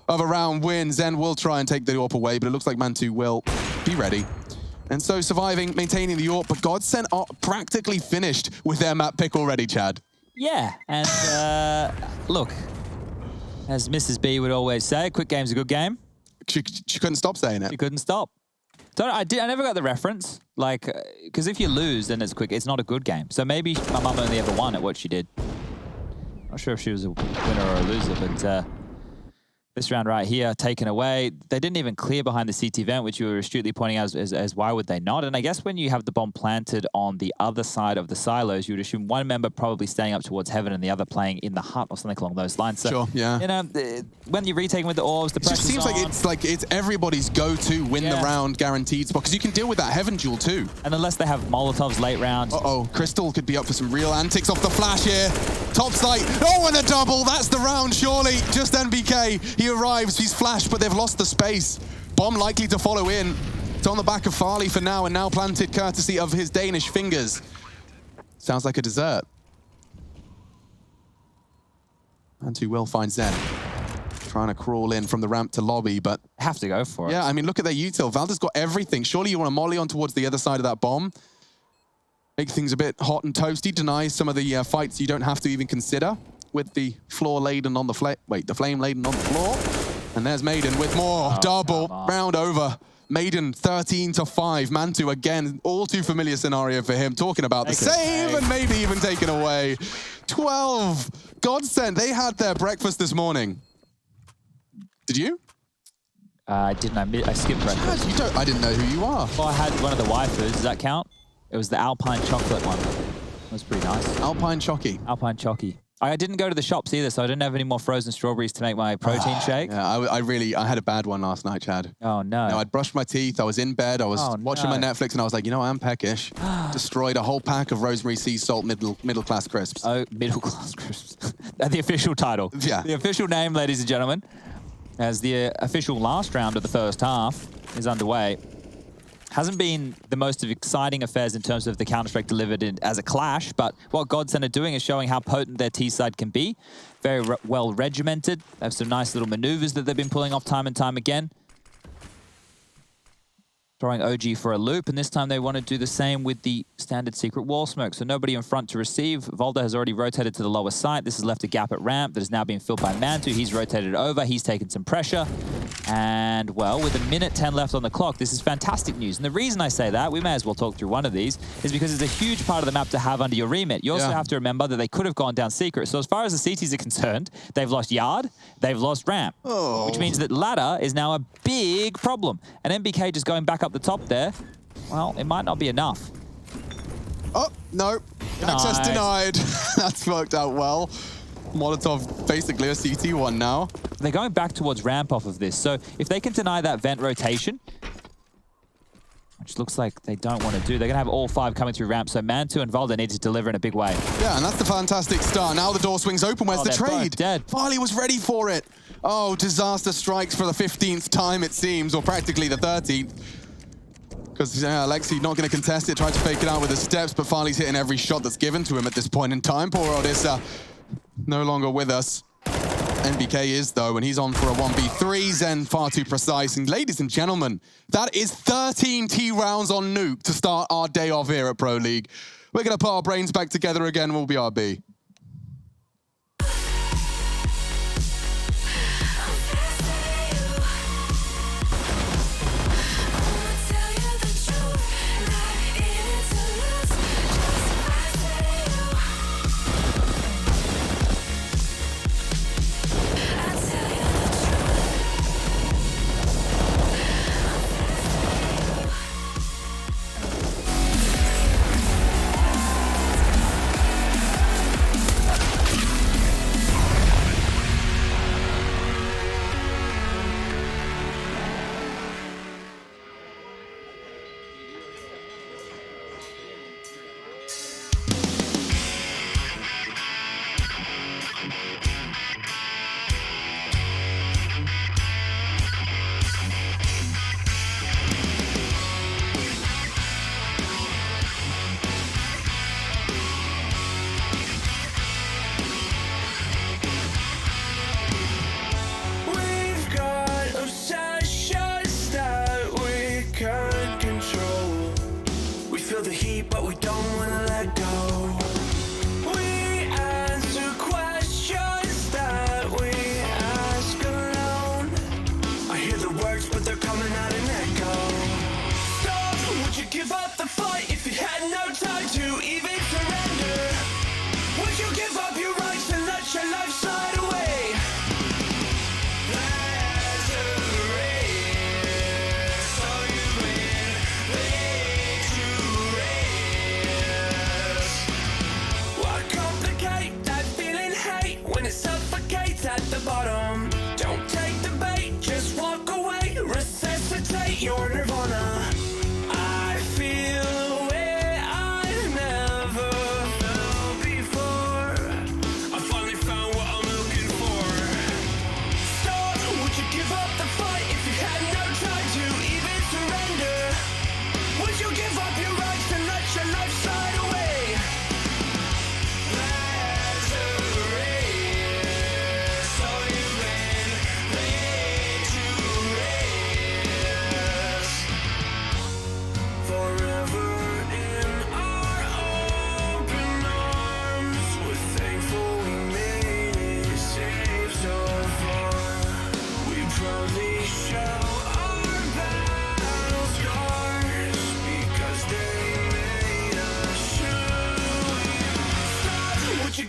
Speaker 2: of a round win. Zen will try and take the AWP away, but it looks like Mantu will be ready. And so surviving, maintaining the AWP, but Godsent are practically finished with their map pick already, Chad.
Speaker 1: Yeah, and look, as Mrs. B would always say, a quick game's a good game.
Speaker 2: She couldn't stop saying it.
Speaker 1: She couldn't stop. I never got the reference, like, because if you lose, then it's quick. It's not a good game. So maybe my mum only ever won at what she did. Not sure if she was a winner or a loser, but this round right here, taken away. They didn't even clear behind the CT vent, which you were astutely pointing out as why would they not? And I guess when you have the bomb planted on the other side of the silos, you would assume one member probably staying up towards heaven and the other playing in the hut or something along those lines. So,
Speaker 2: sure, yeah.
Speaker 1: You know, when you're retaking with the orbs, the pressure's
Speaker 2: on. It seems like it's everybody's go-to win the round guaranteed spot, because you can deal with that heaven duel too.
Speaker 1: And unless they have Molotovs late round.
Speaker 2: Uh-oh, Crystal could be up for some real antics off the flash here. Top sight. Oh, and a double. That's the round, surely. Just NBK. He arrives. He's flashed, but they've lost the space. Bomb likely to follow in. It's on the back of Farley for now, and now planted courtesy of his Danish fingers. Sounds like a dessert. Mantu will find Zen. Trying to crawl in from the ramp to lobby, but...
Speaker 1: Have to go for it.
Speaker 2: Yeah, I mean, look at their util. Valda's got everything. Surely you want to molly on towards the other side of that bomb. Make things a bit hot and toasty. Deny some of the fights you don't have to even consider. With the floor laden on the flame. Wait, the flame laden on the floor. And there's Maiden with more. Double. Round over. Maiden 13-5. Mantu again. All too familiar scenario for him. Talking about the save and maybe even taken away. 12. Godsent. They had their breakfast this morning. Did you?
Speaker 1: I didn't. I skipped breakfast.
Speaker 2: Chad, I didn't know who you are.
Speaker 1: Well, I had one of the waifus. Does that count? It was the Alpine chocolate one. It was pretty nice.
Speaker 2: Alpine Chocky.
Speaker 1: Alpine Chocky. I didn't go to the shops either, so I didn't have any more frozen strawberries to make my protein shake.
Speaker 2: Yeah, I had a bad one last night, Chad.
Speaker 1: Oh, no.
Speaker 2: I'd brushed my teeth, I was in bed, I was watching my Netflix, and I was like, you know, I'm peckish. Destroyed a whole pack of rosemary sea salt middle-class crisps.
Speaker 1: Oh, middle-class crisps. That's the official title.
Speaker 2: Yeah.
Speaker 1: The official name, ladies and gentlemen, as the official last round of the first half is underway. Hasn't been the most exciting affairs in terms of the Counter-Strike delivered as a clash, but what Godsent are doing is showing how potent their T-side can be. Very well regimented. They have some nice little maneuvers that they've been pulling off time and time again. Throwing OG for a loop, and this time they want to do the same with the standard secret wall smoke. So nobody in front to receive. Volda has already rotated to the lower site. This has left a gap at ramp that is now being filled by Mantu. He's rotated over. He's taken some pressure. And, well, with 1:10 left on the clock, this is fantastic news. And the reason I say that, we may as well talk through one of these, is because it's a huge part of the map to have under your remit. You also have to remember that they could have gone down secret. So as far as the CTs are concerned, they've lost yard, they've lost ramp, which means that ladder is now a big problem. And MBK just going back up the top there, well, it might not be enough.
Speaker 2: Oh, no. Access denied. That's worked out well. Molotov basically a CT1 now.
Speaker 1: They're going back towards ramp off of this. So if they can deny that vent rotation, which looks like they don't want to do, they're going to have all 5 coming through ramp. So Mantu and Volda need to deliver in a big way.
Speaker 2: Yeah, and that's the fantastic start. Now the door swings open. Where's the trade?
Speaker 1: Dead.
Speaker 2: Farley was ready for it. Oh, disaster strikes for the 15th time, it seems, or practically the 13th. Because Alexi not going to contest it, tried to fake it out with the steps, but Farley's hitting every shot that's given to him at this point in time. Poor Odessa no longer with us. NBK is, though, and he's on for a 1v3. Zen far too precise. And ladies and gentlemen, that is 13 T rounds on Nuke to start our day off here at Pro League. We're going to put our brains back together again, we'll be RB.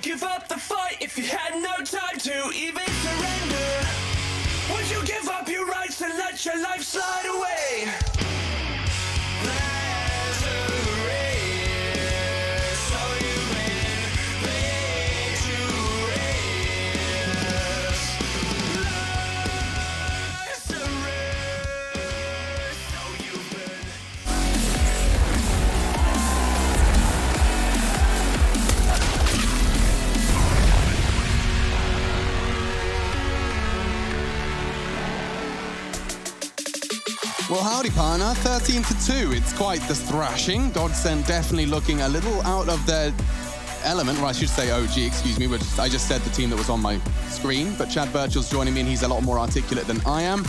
Speaker 4: Give up the fight if you had no time to even surrender. Would you give up your rights and let your life slide away? Lazarus, so you win victory.
Speaker 2: Well, howdy, partner. 13-2. It's quite the thrashing. Godsent definitely looking a little out of their element, or I should say OG, excuse me, but I just said the team that was on my screen. But Chad Birchall's joining me, and he's a lot more articulate than I am.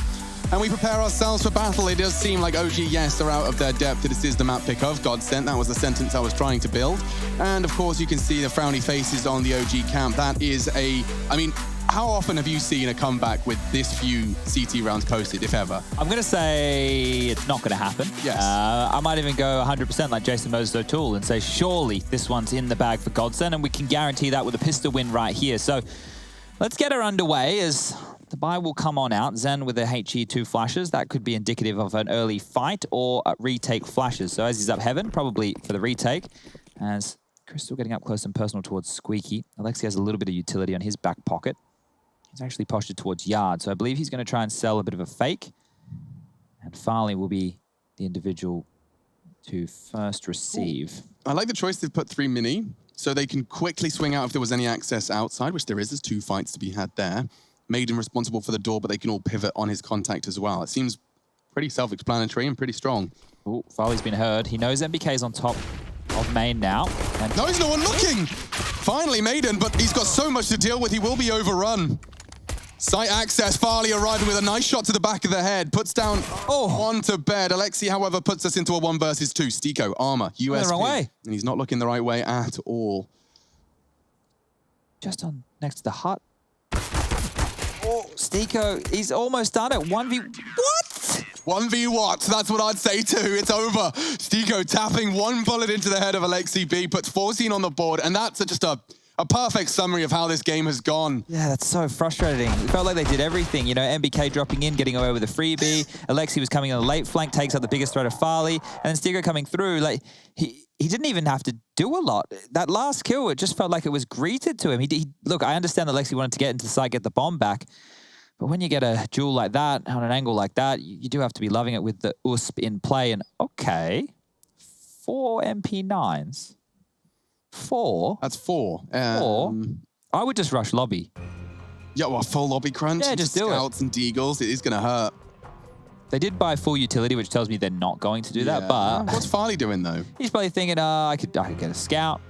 Speaker 2: And we prepare ourselves for battle. It does seem like OG, yes, are out of their depth. This is the map pick of Godsent. That was the sentence I was trying to build. And of course, you can see the frowny faces on the OG camp. That is I mean, how often have you seen a comeback with this few CT rounds posted, if ever?
Speaker 1: I'm going to say it's not going to happen.
Speaker 2: Yes.
Speaker 1: I might even go 100% like Jason Moses O'Toole and say, surely this one's in the bag for Godsent, and we can guarantee that with a pistol win right here. So let's get her underway as the buy will come on out. Zen with the HE2 flashes. That could be indicative of an early fight or a retake flashes. So as he's up heaven, probably for the retake. As Crystal getting up close and personal towards Squeaky. Alexi has a little bit of utility on his back pocket. He's actually postured towards Yard. So I believe he's going to try and sell a bit of a fake. And Farley will be the individual to first receive.
Speaker 2: I like the choice they've put 3 mini, so they can quickly swing out if there was any access outside, which there is. There's 2 fights to be had there. Maiden responsible for the door, but they can all pivot on his contact as well. It seems pretty self-explanatory and pretty strong.
Speaker 1: Oh, Farley's been heard. He knows MBK's on top of main now. And
Speaker 2: no, he's no one looking! Finally, Maiden, but he's got so much to deal with, he will be overrun. Site access, Farley arriving with a nice shot to the back of the head, puts down one to bed. Alexi, however, puts us into a 1 versus 2. Stico, armor, USP.
Speaker 1: The wrong way.
Speaker 2: And he's not looking the right way at all.
Speaker 1: Just on next to the hut. Oh, Stico, he's almost done it. 1v... What?
Speaker 2: 1v what? That's what I'd say too. It's over. Stico tapping 1 bullet into the head of Alexi B, puts 14 on the board, and that's just a perfect summary of how this game has gone.
Speaker 1: Yeah, that's so frustrating. It felt like they did everything. You know, MBK dropping in, getting away with a freebie. Alexi was coming on the late flank, takes out the biggest threat of Farley. And then Stigo coming through, like, he didn't even have to do a lot. That last kill, it just felt like it was greeted to him. Look, I understand that Alexi wanted to get into the site, get the bomb back. But when you get a duel like that, on an angle like that, you do have to be loving it with the USP in play. And okay, 4 MP9s. 4?
Speaker 2: That's 4.
Speaker 1: 4? I would just rush lobby.
Speaker 2: Yeah, well, full lobby crunch.
Speaker 1: Yeah, just do it.
Speaker 2: Scouts and deagles, it is going to hurt.
Speaker 1: They did buy full utility, which tells me they're not going to do that, but...
Speaker 2: What's Farley doing, though?
Speaker 1: He's probably thinking, I could get a scout.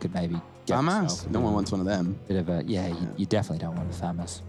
Speaker 1: Could maybe get
Speaker 2: FAMAS? No one wants one of them.
Speaker 1: Bit of a... Yeah, you definitely don't want a FAMAS.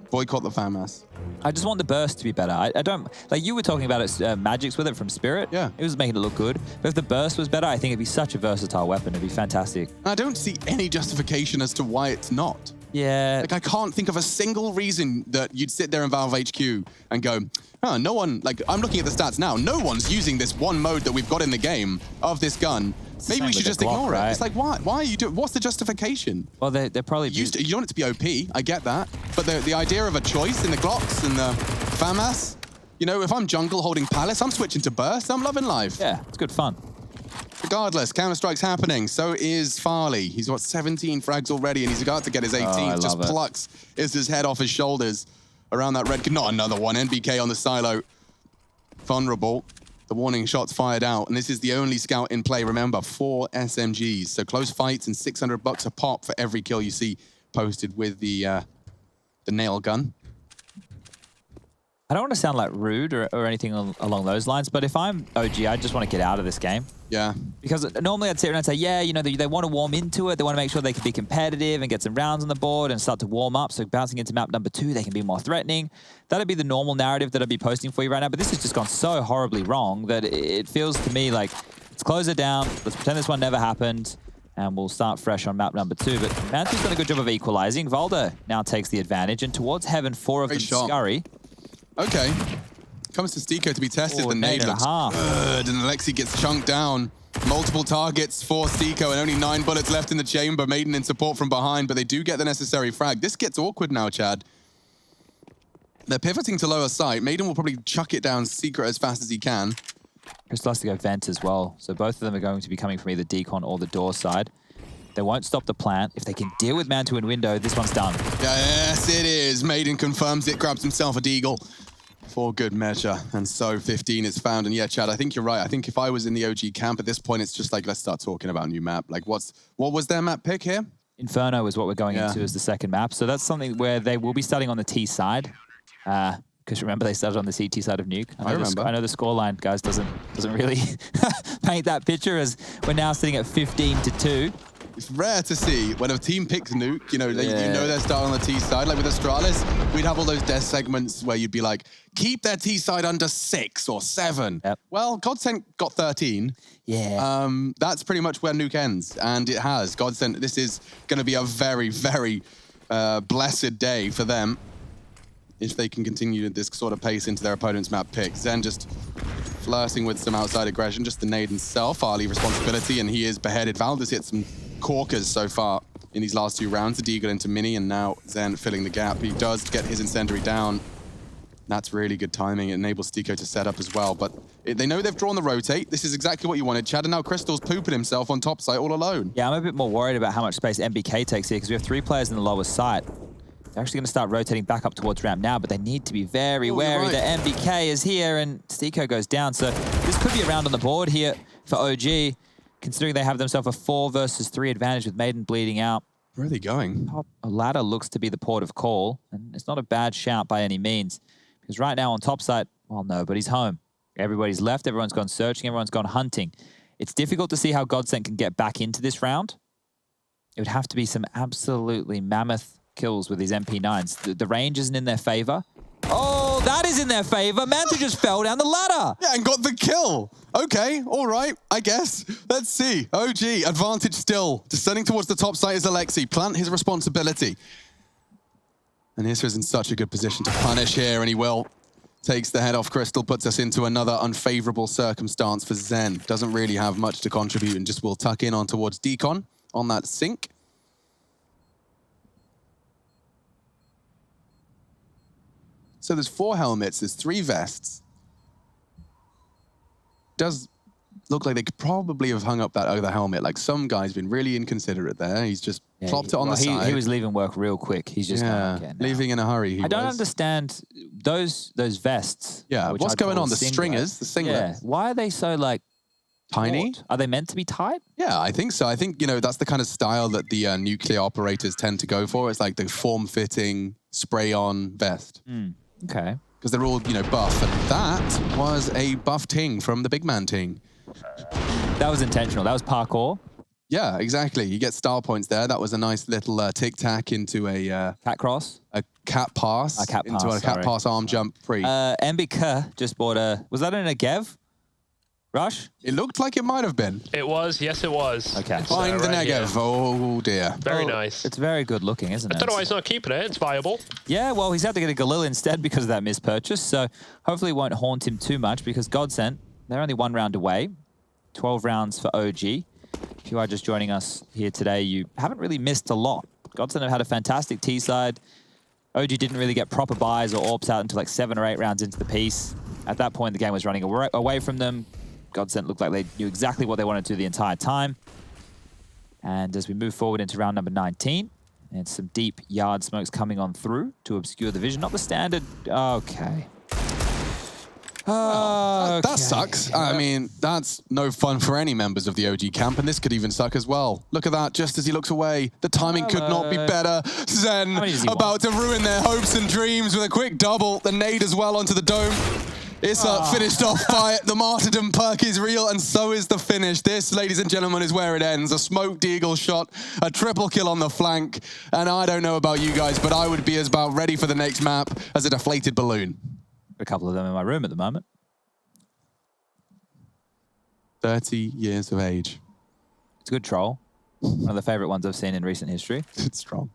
Speaker 2: Boycott the FAMAS.
Speaker 1: I just want the burst to be better. I don't... Like, you were talking about it, Magics with it from Spirit.
Speaker 2: Yeah.
Speaker 1: It was making it look good. But if the burst was better, I think it'd be such a versatile weapon. It'd be fantastic.
Speaker 2: I don't see any justification as to why it's not.
Speaker 1: Yeah.
Speaker 2: Like, I can't think of a single reason that you'd sit there in Valve HQ and go, oh, no one, like, I'm looking at the stats now. No one's using this one mode that we've got in the game of this gun. Maybe we should just ignore it. It's like, why? Why are you doing? What's the justification?
Speaker 1: Well, they're probably
Speaker 2: you want it to be OP. I get that, but the idea of a choice in the Glocks and the FAMAS, you know, if I'm jungle holding Palace, I'm switching to burst. I'm loving life.
Speaker 1: Yeah, it's good fun.
Speaker 2: Regardless, Counter-Strike's happening. So is Farley. He's got 17 frags already, and he's about to get his 18th. Just plucks his head off his shoulders around that red. Not another one. NBK on the silo. Vulnerable. The warning shot's fired out, and this is the only scout in play. Remember, 4 SMGs. So close fights and $600 a pop for every kill you see posted with the nail gun.
Speaker 1: I don't want to sound like rude or anything along those lines, but if I'm OG, I just want to get out of this game.
Speaker 2: Yeah.
Speaker 1: Because normally I'd sit around and say, yeah, you know, they want to warm into it. They want to make sure they can be competitive and get some rounds on the board and start to warm up. So bouncing into map number 2, they can be more threatening. That'd be the normal narrative that I'd be posting for you right now. But this has just gone so horribly wrong that it feels to me like, let's close it down. Let's pretend this one never happened. And we'll start fresh on map number 2. But Mantu's done a good job of equalizing. Valda now takes the advantage. And towards heaven, 4 of them scurry.
Speaker 2: Okay. Comes to Stico to be tested. The nade looks good, and Alexi gets chunked down. Multiple targets for Stico, and only 9 bullets left in the chamber. Maiden in support from behind, but they do get the necessary frag. This gets awkward now, Chad. They're pivoting to lower sight. Maiden will probably chuck it down secret as fast as he can.
Speaker 1: Crystal has to go vent as well, so both of them are going to be coming from either decon or the door side. They won't stop the plant. If they can deal with Mantu in window, this one's done.
Speaker 2: Yes, it is. Maiden confirms it, grabs himself a deagle. For good measure, and so 15 is found. And yeah, Chad, I think you're right. I think if I was in the OG camp at this point, it's just like, let's start talking about a new map. Like, what was their map pick here?
Speaker 1: Inferno is what we're going into as the second map. So that's something where they will be starting on the T side. Because remember, they started on the CT side of Nuke.
Speaker 2: I remember.
Speaker 1: I know the scoreline, guys, doesn't really paint that picture, as we're now sitting at 15-2.
Speaker 2: It's rare to see when a team picks Nuke, you know, you know they're starting on the T side. Like with Astralis, we'd have all those death segments where you'd be like, keep their T side under 6 or 7.
Speaker 1: Yep.
Speaker 2: Well, Godsent got 13.
Speaker 1: Yeah.
Speaker 2: That's pretty much where Nuke ends, and it has. Godsent, this is going to be a very, very blessed day for them if they can continue this sort of pace into their opponent's map pick. Zen just flirting with some outside aggression, just the nade himself, Arlie responsibility, and he is beheaded. Valdez hit some corkers so far in these last 2 rounds. The Deagle into Mini, and now Zen filling the gap. He does get his incendiary down. That's really good timing. It enables Stico to set up as well, but they know they've drawn the rotate. This is exactly what you wanted, Chad, and now Crystal's pooping himself on top site all alone.
Speaker 1: Yeah, I'm a bit more worried about how much space MBK takes here, because we have 3 players in the lower site. They're actually going to start rotating back up towards ramp now, but they need to be very wary that MBK is here and Stico goes down. So this could be a round on the board here for OG, considering they have themselves a 4 versus 3 advantage with Maiden bleeding out.
Speaker 2: Where are they going?
Speaker 1: Top ladder looks to be the port of call, and it's not a bad shout by any means, because right now on top site, well, nobody's home. Everybody's left, everyone's gone searching, everyone's gone hunting. It's difficult to see how Godsent can get back into this round. It would have to be some absolutely mammoth kills with these MP9s. The range isn't in their favor. Oh, that is in their favor. Mantha just fell down the ladder.
Speaker 2: Yeah, and got the kill. Okay, all right, I guess. Let's see. OG, advantage still. Descending towards the top site is Alexi. Plant his responsibility. And Isra's in such a good position to punish here, and he will. Takes the head off Crystal, puts us into another unfavorable circumstance for Zen. Doesn't really have much to contribute and just will tuck in on towards Decon on that sink. So there's 4 helmets, there's 3 vests. Does look like they could probably have hung up that other helmet. Like, some guy's been really inconsiderate there. He's just plopped it on the side.
Speaker 1: He was leaving work real quick. He's just
Speaker 2: leaving in a hurry.
Speaker 1: I don't understand those vests.
Speaker 2: Yeah, what's going on? The stringers, the singlets.
Speaker 1: Yeah. Why are they so like
Speaker 2: tiny?
Speaker 1: Short? Are they meant to be tight?
Speaker 2: Yeah, I think so. I think, you know, that's the kind of style that the nuclear operators tend to go for. It's like the form-fitting, spray-on vest.
Speaker 1: Okay.
Speaker 2: Because they're all, you know, buff. And that was a buff ting from the big man ting.
Speaker 1: That was intentional. That was parkour.
Speaker 2: Yeah, exactly. You get style points there. That was a nice little tic-tac into a...
Speaker 1: cat cross?
Speaker 2: A cat pass.
Speaker 1: A cat pass,
Speaker 2: into a cat pass arm jump free.
Speaker 1: MBK just bought a... Was that in a Gev? Rush?
Speaker 2: It looked like it might have been.
Speaker 3: It was. Yes, it was.
Speaker 1: Okay.
Speaker 2: Find the Negev. Oh, dear.
Speaker 3: Very nice.
Speaker 1: It's very good looking, isn't it?
Speaker 3: I don't know why he's not keeping it. It's viable.
Speaker 1: Yeah, well, he's had to get a Galil instead because of that mispurchase, so hopefully it won't haunt him too much, because Godsent, they're only 1 round away. 12 rounds for OG. If you are just joining us here today, you haven't really missed a lot. Godsent have had a fantastic T-side. OG didn't really get proper buys or AWPs out until like 7 or 8 rounds into the piece. At that point, the game was running away from them. Godsent looked like they knew exactly what they wanted to do the entire time. And as we move forward into round number 19, and some deep yard smokes coming on through to obscure the vision. Not the standard. Okay.
Speaker 2: Well, that sucks. I mean, that's no fun for any members of the OG camp, and this could even suck as well. Look at that, just as he looks away. The timing could not be better. Zen about to ruin their hopes and dreams with a quick double. The nade as well onto the dome. Issa finished off by it. The martyrdom perk is real, and so is the finish. This, ladies and gentlemen, is where it ends. A smoked deagle shot, a triple kill on the flank, and I don't know about you guys, but I would be as about ready for the next map as a deflated balloon.
Speaker 1: A couple of them in my room at the moment.
Speaker 2: 30 years of age.
Speaker 1: It's a good troll. One of the favorite ones I've seen in recent history.
Speaker 2: It's strong.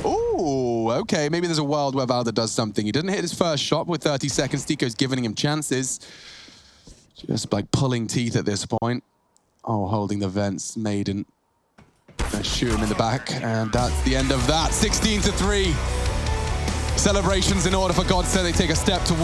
Speaker 2: Ooh, okay. Maybe there's a world where Valda does something. He didn't hit his first shot with 30 seconds. Tico's giving him chances. Just like pulling teeth at this point. Oh, holding the vents. Maiden. Gonna shoot him in the back. And that's the end of that. 16-3. Celebrations in order for Godsent. They take a step towards